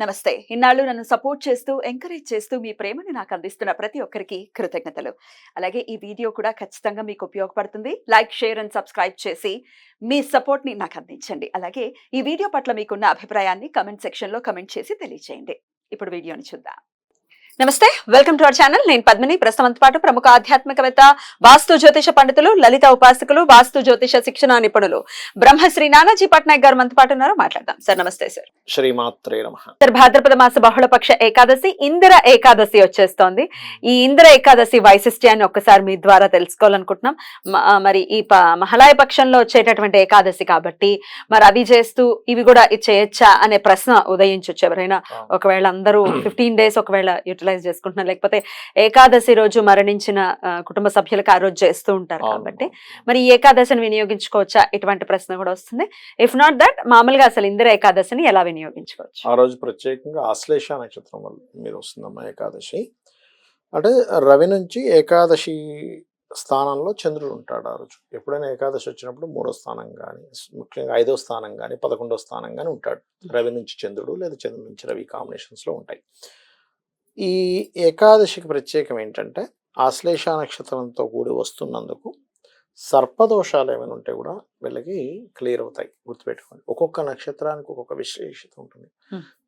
నమస్తే. ఇన్నాళ్ళు నన్ను సపోర్ట్ చేస్తూ, ఎంకరేజ్ చేస్తూ మీ ప్రేమని నాకు అందిస్తున్న ప్రతి ఒక్కరికి కృతజ్ఞతలు. అలాగే ఈ వీడియో కూడా ఖచ్చితంగా మీకు ఉపయోగపడుతుంది. లైక్, షేర్ అండ్ సబ్స్క్రైబ్ చేసి మీ సపోర్ట్‌ని నాకు అందించండి. అలాగే ఈ వీడియో పట్ల మీకున్న అభిప్రాయాన్ని కామెంట్ సెక్షన్‌లో కామెంట్ చేసి తెలియజేయండి. ఇప్పుడు వీడియోని చూద్దాం. నమస్తే, వెల్కమ్ టు అవర్ ఛానల్. నేను పద్మిని. ప్రస్తుతంతో పాటు ప్రముఖ ఆధ్యాత్మికవేత్త, వాస్తు జ్యోతిష పండితులు, లలిత ఉపాసకులు, వాస్తు జ్యోతిష శిక్షణ నిపుణులు బ్రహ్మశ్రీ నానాజీ పట్నాయక్ గారు మనతో పాటు ఉన్నారు. మాట్లాడదాం. సార్ నమస్తే. సార్ శ్రీమాత్రే నమః. సార్, భాద్రపద మాస బహుళపక్ష ఏకాదశి ఇందిర ఏకాదశి వచ్చేస్తోంది. ఈ ఇందిర ఏకాదశి వైశిష్ట్యాన్ని ఒక్కసారి మీ ద్వారా తెలుసుకోవాలనుకుంటున్నాం. మరి ఈ మహాలయ పక్షంలో వచ్చేటటువంటి ఏకాదశి కాబట్టి మరి అవి చేస్తూ ఇవి కూడా చేయొచ్చా అనే ప్రశ్న ఉదయించవచ్చు ఎవరైనా. ఒకవేళ అందరూ 15 days ఒకవేళ యూటిలైజ్ చేసుకుంటున్నారు, లేకపోతే ఏకాదశి రోజు మరణించిన కుటుంబ సభ్యులకు ఆ రోజు చేస్తూ ఉంటారు కాబట్టి మరి ఈ ఏకాదశిని వినియోగించుకోవచ్చా ఇటువంటి ప్రశ్న కూడా వస్తుంది. ఇఫ్ నాట్ దట్, మామూలుగా అసలు ఇందిర ఏకాదశిని ఎలా వినియోగించుకోవచ్చు? ఆ రోజు ప్రత్యేకంగా ఆశ్లేష నక్షత్రం వల్ల మీరు వస్తుందమ్మా ఏకాదశి. అంటే రవి నుంచి ఏకాదశి స్థానంలో చంద్రుడు ఉంటాడు ఆ రోజు. ఎప్పుడైనా ఏకాదశి వచ్చినప్పుడు 3వ స్థానం కానీ, ముఖ్యంగా 5వ స్థానం కానీ, 11వ స్థానం కానీ ఉంటాడు. రవి నుంచి చంద్రుడు లేదా చంద్రుడి నుంచి రవి కాంబినేషన్స్లో ఉంటాయి. ఈ ఏకాదశికి ప్రత్యేకం ఏంటంటే ఆశ్లేష నక్షత్రంతో కూడి వస్తున్నందుకు సర్పదోషాలు ఏమైనా ఉంటే కూడా వీళ్ళకి క్లియర్ అవుతాయి. గుర్తుపెట్టుకోండి, ఒక్కొక్క నక్షత్రానికి ఒక్కొక్క విశేషత ఉంటుంది.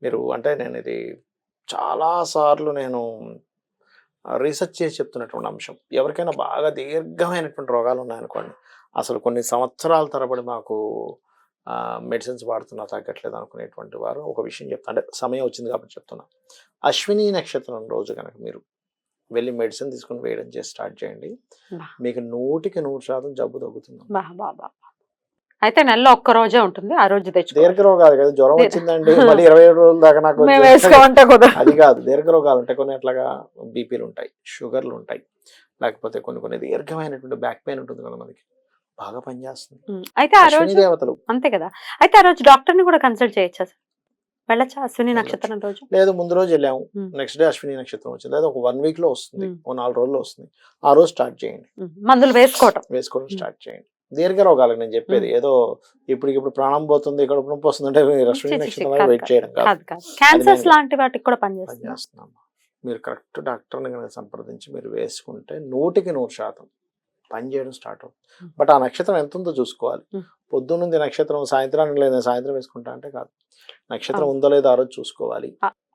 మీరు అంటే నేను ఇది చాలాసార్లు నేను రీసెర్చ్ చేసి చెప్తున్నటువంటి అంశం. ఎవరికైనా బాగా దీర్ఘమైనటువంటి రోగాలు ఉన్నాయనుకోండి, అసలు కొన్ని సంవత్సరాల తరబడి మాకు మెడిసిన్స్ వాడుతున్నా తగ్గట్లేదు అనుకునేటువంటి వారు ఒక విషయం చెప్తా, అంటే సమయం వచ్చింది కాబట్టి చెప్తున్నా. అశ్విని నక్షత్రం రోజు కనుక మీరు వెళ్ళి మెడిసిన్ తీసుకుని వేయడం చేసి స్టార్ట్ చేయండి, మీకు 100% జబ్బు తగ్గుతుంది. అయితే నెలలో ఒక్క రోజే ఉంటుంది, ఆ రోజు తెచ్చు. దీర్ఘ రోగాలు కదా, జ్వరం వచ్చిందండి మళ్ళీ 27 రోజుల దాకా నాకు అది కాదు. దీర్ఘ రోగాలు ఉంటాయి కొన్ని, అట్లాగా బీపీలు ఉంటాయి, షుగర్లు ఉంటాయి, లేకపోతే కొన్ని దీర్ఘమైనటువంటి బ్యాక్ పెయిన్ ఉంటుంది కదా మనకి, బాగా పనిచేస్తుంది. అయితే ఆ రోజు దేవతలు అంతే కదా. అయితే ఆ రోజు డాక్టర్ ని కూడా కన్సల్ట్ చేయొచ్చా? వెళ్ళచ్చా అశ్విని నక్షత్రం రోజు? లేదు, ముందు రోజు వెళ్ళాము, నెక్స్ట్ డే అశ్విని నక్షత్రం వచ్చింది, లేదా ఒక 1 week లో వస్తుంది, ఒక 4 రోజుల్లో వస్తుంది. ఆ రోజు స్టార్ట్ చేయండి, మందులు వేసుకోవడం స్టార్ట్ చేయండి. దీర్ఘ రోగాలకు నేను చెప్పేది ఏదో ఇప్పుడు ప్రాణం పోతుంది, ఇక్కడ నొప్పి వస్తుంది అంటే అశ్విని నక్షత్రం వెయిట్ చేయడం కాదు. క్యాన్సర్స్ లాంటి వాటికి కూడా పనిచేస్తున్నాం. మీరు కరెక్ట్ డాక్టర్ని కనుక సంప్రదించి మీరు వేసుకుంటే 100% పనిచేయడం స్టార్ట్ అవుతుంది. బట్ ఆ నక్షత్రం ఎంత ఉందో చూసుకోవాలి. పొద్దున్నుంది నక్షత్రం, సాయంత్రానికి లేదా సాయంత్రం వేసుకుంటా అంటే కాదు, నక్షత్రం ఉందో లేదో ఆ రోజు చూసుకోవాలి.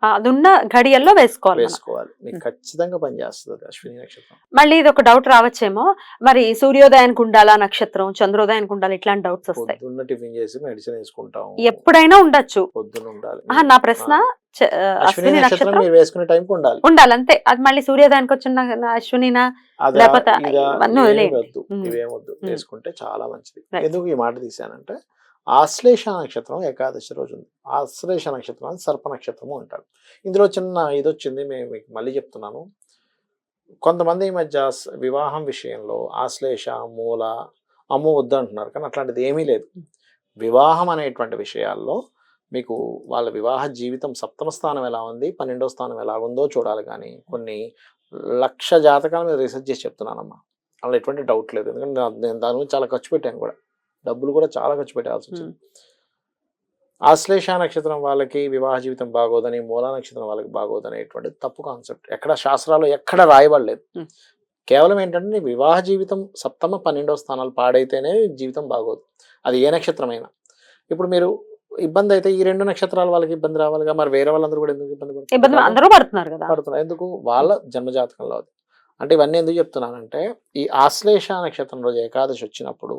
అదున్న ఘడియల్లో వేసుకోవాలి. మీకు ఖచ్చితంగా పనిచేస్తుంది అశ్విని నక్షత్రం. మళ్ళీ ఇది ఒక డౌట్ రావచ్చేమో, మరి సూర్యోదయానికి ఉండాలా నక్షత్రం, చంద్రోదయానికి ఉండాలి, ఇట్లాంటి డౌట్స్ వస్తాయి. పొద్దున్న టిఫిన్ చేసి మెడిసిన్ వేసుకుంటాం, ఎప్పుడైనా ఉండొచ్చు, పొద్దున్న ఉండాలి. నా ప్రశ్న అశ్విని నక్షత్రం మీరు వేసుకునే టైం ఉండాలి అంతే. అది మళ్ళీ సూర్యోదయానికి వచ్చిన అశ్వినినా లేకపోతే ఇవేమొద్దు, వేసుకుంటే చాలా మంచిది. ఎందుకు ఈ మాట తీశానంటే ఆశ్లేష నక్షత్రం ఏకాదశి రోజు ఉంది. ఆశ్లేష నక్షత్రం సర్ప నక్షత్రము అంటారు. ఇందులో చిన్న ఇది వచ్చింది, మీకు మళ్ళీ చెప్తున్నాను. కొంతమంది ఈ మధ్య వివాహం విషయంలో ఆశ్లేష మూల అమ్ము వద్దు అంటున్నారు, కానీ అట్లాంటిది ఏమీ లేదు. వివాహం అనేటువంటి విషయాల్లో మీకు వాళ్ళ వివాహ జీవితం 7వ స్థానం ఎలా ఉంది, 12వ స్థానం ఎలా ఉందో చూడాలి. కానీ కొన్ని 1,00,000 జాతకాల మీద రీసెర్చ్ చేసి చెప్తున్నానమ్మా, అలా ఎటువంటి డౌట్ లేదు. ఎందుకంటే నేను దాని గురించి చాలా ఖర్చు పెట్టాను కూడా, డబ్బులు కూడా చాలా ఖర్చు పెట్టాల్సి వచ్చింది. ఆశ్లేష నక్షత్రం వాళ్ళకి వివాహ జీవితం బాగోదని, మూలా నక్షత్రం వాళ్ళకి బాగోదనేటువంటి తప్పు కాన్సెప్ట్. ఎక్కడ శాస్త్రాలు ఎక్కడ రాయబడలేదు. కేవలం ఏంటంటే నీ వివాహ జీవితం 7వ 12వ స్థానాలు పాడైతేనే జీవితం బాగోదు, అది ఏ నక్షత్రమైనా. ఇప్పుడు మీరు ఇబ్బంది అయితే ఈ 2 నక్షత్రాల వాళ్ళకి ఇబ్బంది రావాలిగా, మరి వేరే వాళ్ళందరూ కూడా ఎందుకు ఇబ్బంది పడుతున్నారు? ఎందుకు? వాళ్ళ జన్మజాతకంలో అది. అంటే ఇవన్నీ ఎందుకు చెప్తున్నానంటే, ఈ ఆశ్లేష నక్షత్రం రోజు ఏకాదశి వచ్చినప్పుడు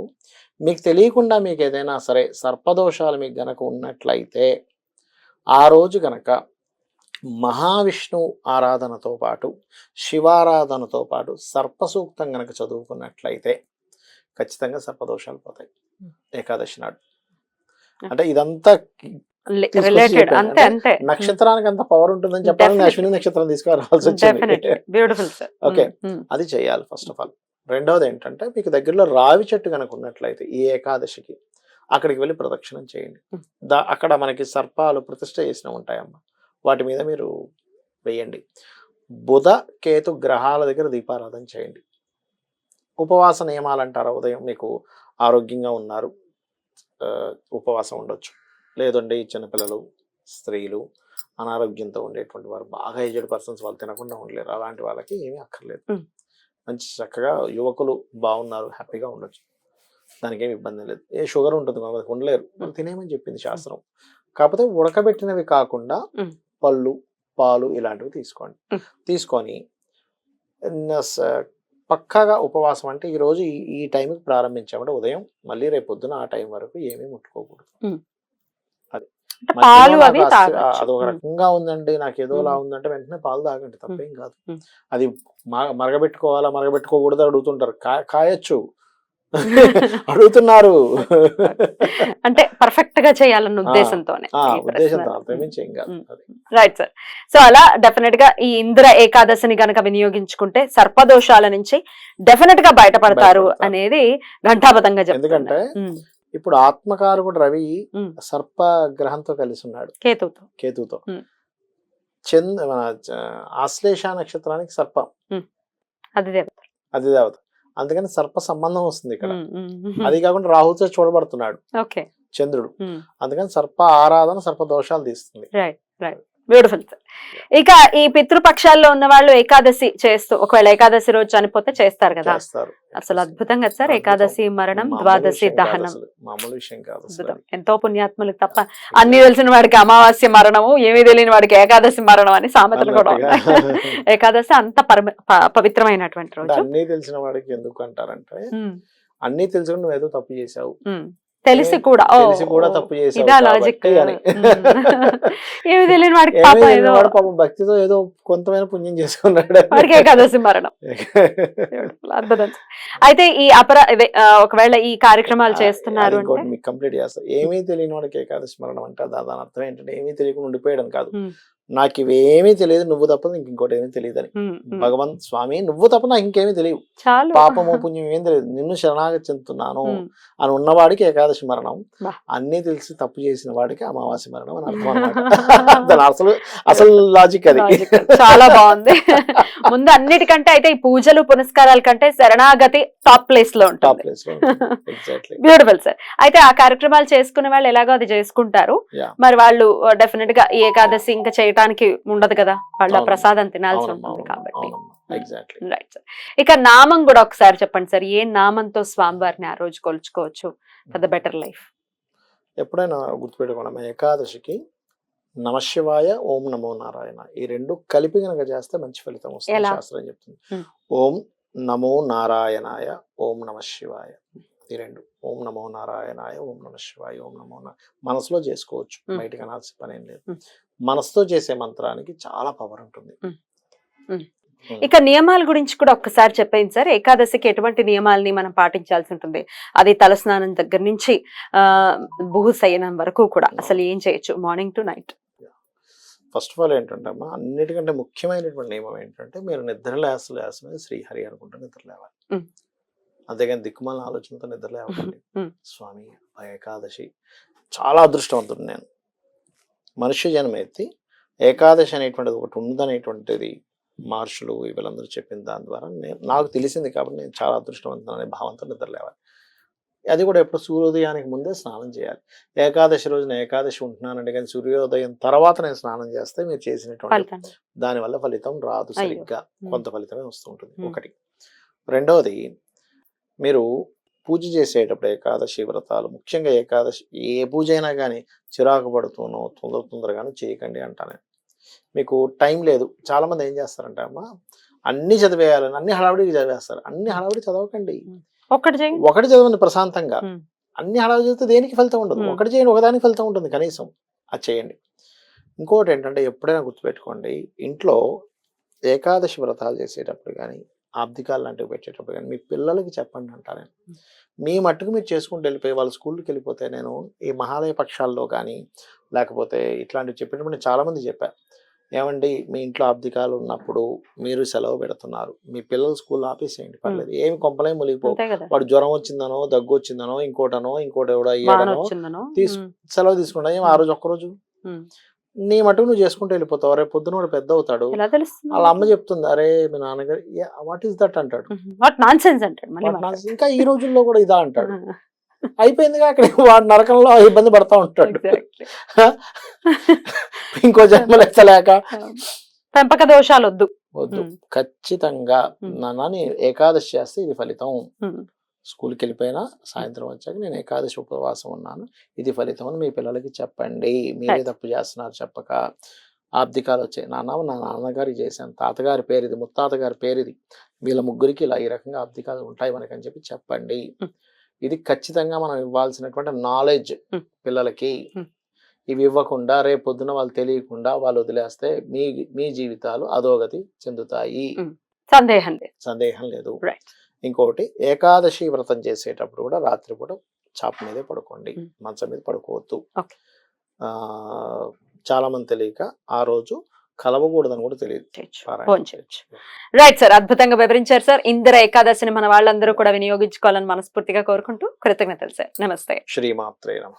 మీకు తెలియకుండా మీకు ఏదైనా సరే సర్పదోషాలు మీకు గనక ఉన్నట్లయితే ఆ రోజు గనక మహావిష్ణు ఆరాధనతో పాటు శివారాధనతో పాటు సర్పసూక్తం గనక చదువుకున్నట్లయితే ఖచ్చితంగా సర్పదోషాలు పోతాయి ఏకాదశి నాడు. అంటే ఇదంతా నక్షత్రానికి అంత పవర్ ఉంటుందని చెప్పాలని అశ్విని నక్షత్రం తీసుకురావాల్సి వచ్చింది. ఓకే, అది చేయాలి ఫస్ట్ ఆఫ్ ఆల్. రెండవది ఏంటంటే, మీకు దగ్గరలో రావి చెట్టు కనుక ఉన్నట్లయితే ఈ ఏకాదశికి అక్కడికి వెళ్ళి ప్రదక్షిణం చేయండి. అక్కడ మనకి సర్పాలు ప్రతిష్ఠ చేసినవి ఉంటాయమ్మా, వాటి మీద మీరు వేయండి. బుధ కేతు గ్రహాల దగ్గర దీపారాధన చేయండి. ఉపవాస నియమాలు అంటారా, ఉదయం మీకు ఆరోగ్యంగా ఉన్నారు ఉపవాసం ఉండొచ్చు, లేదండి చిన్నపిల్లలు, స్త్రీలు, అనారోగ్యంతో ఉండేటువంటి వారు, బాగా ఏజ్డ్ పర్సన్స్, వాళ్ళు తినకుండా ఉండలేరు, అలాంటి వాళ్ళకి ఏమీ అక్కర్లేదు. మంచి చక్కగా యువకులు బాగున్నారు, హ్యాపీగా ఉండొచ్చు, దానికి ఏమి ఇబ్బంది లేదు. షుగర్ ఉంటుంది కొంతమందికి, ఉండలేరు, వాళ్ళు తినేయమని చెప్పింది శాస్త్రం. కాకపోతే ఉడకబెట్టినవి కాకుండా పళ్ళు, పాలు ఇలాంటివి తీసుకోండి. తీసుకొని పక్కాగా ఉపవాసం అంటే ఈరోజు ఈ టైంకి ప్రారంభించామంటే ఉదయం మళ్ళీ రేపు పొద్దున ఆ టైం వరకు ఏమీ ముట్టుకోకూడదు. అది పాలు అవి అదొక రకంగా ఉందండి, నాకు ఏదోలా ఉందంటే వెంటనే పాలు తాగండి, తప్పేం కాదు. అది మరగబెట్టుకోవాలా మరగబెట్టుకోకూడదు అడుగుతుంటారు, కాయచ్చు అడుగుతున్నారు అంటే పర్ఫెక్ట్ గా చేయాలన్న ఉద్దేశంతోనే. Right sir. సో అలా డెఫినెట్ గా ఈ ఇంద్ర ఏకాదశిని గనక వినియోగించుకుంటే సర్పదోషాల నుంచి డెఫినెట్ గా బయటపడతారు అనేది ఘంటాబద్ధంగా చెప్తారు. ఎందుకంటే ఇప్పుడు ఆత్మకారకుడు రవి సర్ప గ్రహంతో కలిసి ఉన్నాడు, కేతుతో. ఆశ్లేష నక్షత్రానికి సర్పం అది దేవత, అందుకని సర్ప సంబంధం వస్తుంది ఇక్కడ. అది కాకుండా రాహుతో చూడబడుతున్నాడు చంద్రుడు, అందుకని సర్ప ఆరాధన సర్ప దోషాలు తీస్తుంది. Beautiful sir. ఇక ఈ పితృపక్షాల్లో ఉన్న వాళ్ళు ఏకాదశి చేస్తూ, ఒకవేళ ఏకాదశి రోజు చనిపోతే చేస్తారు కదా, అసలు అద్భుతంగా సార్. ఏకాదశి మరణం, ద్వాదశి దహనం, మామూలు విషయం కాదు. ఎంతో పుణ్యాత్ములకు తప్ప అన్ని తెలిసిన వాడికి అమావాస్య మరణము, ఏమీ తెలియని వాడికి ఏకాదశి మరణం అని సామెతలు కూడా ఉన్నాయి. ఏకాదశి అంత పవిత్రమైనటువంటి రోజు. అన్ని తెలిసిన వాడికి ఎందుకు అంటారంటే, అన్ని తెలుసుకుని నువ్వు ఏదో తప్పు చేసావు, తెలిసి కూడా తప్పు చేసావు, ఏమి తెలియని వాడికి పాపం భక్తితో ఏదో కొంతమైన పుణ్యం చేసుకున్నాడు, వాడికి ఏకాదశి మరణం. అద్భుతం. అయితే ఈ ఒకవేళ ఈ కార్యక్రమాలు చేస్తున్నారు మీకు కంప్లీట్ చేస్తారు. ఏమీ తెలియని వాడికి ఏకాదశి మరణం అంటే దాని అర్థం ఏంటంటే ఏమీ తెలియకుండా ఉండిపోయాడు కాదు, నాకు ఇవేమీ తెలియదు, నువ్వు తప్ప నీకు ఇంకోటి ఏమీ తెలియదు అని. భగవంత్ స్వామి, నువ్వు తప్ప నాకు ఇంకేమీ తెలియదు, పాపము పుణ్యం ఏం తెలియదు, నిన్ను శరణాగతి చెందుతున్నాను అని ఉన్నవాడికి ఏకాదశి మరణం, అన్ని తెలిసి తప్పు చేసిన వాడికి అమావాస్య మరణం అని అర్థం అన్నమాట. అసలు లాజిక్ అది. చాలా బాగుంది. ముందు అన్నిటికంటే అయితే ఈ పూజలు పునస్కారాల కంటే శరణాగతి టాప్ ప్లేస్ లో ఉంటుంది. Beautiful sir. అయితే ఆ కార్యక్రమాలు చేసుకునే వాళ్ళు ఎలాగో అది చేసుకుంటారు, మరి వాళ్ళు డెఫినెట్ గా ఈ ఏకాదశి ఇంకా చేయటానికి ఉండదు కదా, వాళ్ళ ప్రసాదం తినాల్సి ఉంటుంది కాబట్టి. Right sir. ఇక నామం కూడా ఒకసారి చెప్పండి సార్, ఏ నామంతో స్వామివారిని ఆ రోజు కొలుచుకోవచ్చు ఫర్ ద బెటర్ లైఫ్? ఎప్పుడైనా గుర్తుపెట్టుకోండి, ఏకాదశికి నమశివాయ, ఓం నమో నారాయణ, ఈ రెండు కలిపి కనుక చేస్తే మంచి ఫలితం వస్తుంది శాస్త్రం చెప్తుంది. ఓం నమో నారాయణాయ, ఓం నమ శివాయ, ఈ రెండు. ఓం నమో నారాయణాయ, ఓం నమ శివాయ, ఓం నమో మనసులో చేసుకోవచ్చు, బయటకు అనాల్సిన పని ఏం లేదు. మనసుతో చేసే మంత్రానికి చాలా పవర్ ఉంటుంది. ఇక నియమాల గురించి కూడా ఒక్కసారి చెప్పండి సార్. ఏకాదశికి ఎటువంటి నియమాలని మనం పాటించాల్సి ఉంటుంది? అది తలస్నానం దగ్గర నుంచి భూశయనం వరకు కూడా అసలు ఏం చేయొచ్చు morning to night? First of all ఏంటంటే అమ్మా, అన్నిటికంటే ముఖ్యమైనటువంటి నియమం ఏంటంటే, మీరు నిద్ర లేస్తలేదు శ్రీహరి అనుకుంటే నిద్ర లేవాలి, అంతేగాని దిక్కుమాల ఆలోచనతో నిద్ర లేవాలి. స్వామి ఏకాదశి చాలా అదృష్టవంతుడు నేను, మనుష్య జన్మ ఎత్తి ఏకాదశి అనేటువంటిది ఒకటి ఉందనేటువంటిది మహర్షులు వీళ్ళందరూ చెప్పిన దాని ద్వారా నాకు తెలిసింది కాబట్టి నేను చాలా అదృష్టవంతుడు అనే భావంతో నిద్ర లేవాలి. అది కూడా ఎప్పుడు సూర్యోదయానికి ముందే స్నానం చేయాలి. ఏకాదశి రోజున ఏకాదశి ఉంటున్నానండి, కానీ సూర్యోదయం తర్వాత నేను స్నానం చేస్తే మీరు చేసినటువంటి దానివల్ల ఫలితం రాదు, సరిగ్గా కొంత ఫలితమే వస్తూ ఉంటుంది. ఒకటి. రెండవది, మీరు పూజ చేసేటప్పుడు ఏకాదశి వ్రతాలు, ముఖ్యంగా ఏకాదశి ఏ పూజ అయినా కానీ చిరాకు పడుతూనో తొందరగానో చేయకండి అంటాను. మీకు టైం లేదు. చాలా మంది ఏం చేస్తారంటే అమ్మా, అన్ని చదివేయాలని అన్ని హడావిడికి చదివేస్తారు. అన్ని హడావిడి చదవకండి, ఒకటి చదవండి ప్రశాంతంగా. అన్ని హడావిడి చదివితే దేనికి ఫలితం ఉండదు, ఒకటి చేయండి, ఒకదానికి ఫలితం ఉంటుంది కనీసం, అది చేయండి. ఇంకోటి ఏంటంటే, ఎప్పుడైనా గుర్తుపెట్టుకోండి, ఇంట్లో ఏకాదశి వ్రతాలు చేసేటప్పుడు కానీ ఆబ్దికాలు లాంటివి పెట్టేటప్పుడు కానీ మీ పిల్లలకి చెప్పండి అంటారు. మీ మట్టుకు మీరు చేసుకుంటూ వెళ్ళిపోయి వాళ్ళ స్కూల్కి వెళ్ళిపోతే, నేను ఈ మహాలయ పక్షాల్లో కానీ లేకపోతే ఇట్లాంటివి చెప్పేటప్పుడు నేను చాలామంది చెప్పాను, ఏమండి మీ ఇంట్లో ఆబ్దికాలు ఉన్నప్పుడు మీరు సెలవు పెడుతున్నారు, మీ పిల్లలు స్కూల్ ఆపేసేయండి, పర్లేదు, ఏమి కొంపలే మునిగిపో, వాడు జ్వరం వచ్చిందనో దగ్గు వచ్చిందనో ఇంకోటి ఎవడో అయ్యాడనో సెలవు తీసుకుంటా, ఏమి ఆ రోజు ఒక్కరోజు నీ మటుకు నువ్వు చేసుకుంటూ వెళ్ళిపోతావు. రేపు పొద్దున వాడు పెద్ద అవుతాడు, వాళ్ళ అమ్మ చెప్తుంది, అరే మీ నాన్నగారు వాట్ ఈస్ దట్ అంటాడు, ఇంకా ఈ రోజుల్లో కూడా ఇదా అంటాడు. అయిపోయిందిగా, అక్కడ వాడు నరకంలో ఇబ్బంది పడతా ఉంటాడు. Exactly. ఇంకో జన్మలు ఎత్తలేక. పెంపక దోషాలు వద్దు. వద్దు. ఖచ్చితంగా నాన్న ఏకాదశి చేస్తే ఇది ఫలితం. స్కూల్కి వెళ్ళిపోయినా సాయంత్రం వచ్చాక నేను ఏకాదశి ఉపవాసం ఉన్నాను, ఇది ఫలితం అని మీ పిల్లలకి చెప్పండి. మీరే తప్పు చేస్తున్నారు చెప్పక. ఆబ్దికాలు వచ్చాయి, నాన్న నా నాన్నగారికి చేశాను, తాతగారి పేరు ఇది, ముత్తాతగారి పేరు ఇది, వీళ్ళ ముగ్గురికి ఇలా ఈ రకంగా ఆబ్దికాలు ఉంటాయి మనకని చెప్పి చెప్పండి. ఇది ఖచ్చితంగా మనం ఇవ్వాల్సినటువంటి నాలెడ్జ్ పిల్లలకి. ఇవి ఇవ్వకుండా రేపు పొద్దున వాళ్ళు తెలియకుండా వాళ్ళు వదిలేస్తే మీ జీవితాలు అధోగతి చెందుతాయి. సందేహం లేదు. ఇంకొకటి, ఏకాదశి వ్రతం చేసేటప్పుడు కూడా రాత్రిపూట చాప మీదే పడుకోండి, మంచం మీద పడుకోవద్దు. చాలా మంది తెలియక ఆ రోజు కలవకూడదని కూడా తెలియదు. రైట్ సార్, అద్భుతంగా వివరించారు సార్. ఇందిర ఏకాదశిని మన వాళ్ళందరూ కూడా వినియోగించుకోవాలని మనస్ఫూర్తిగా కోరుకుంటూ కృతజ్ఞతలు సార్. నమస్తే. శ్రీమాత్రే నమః.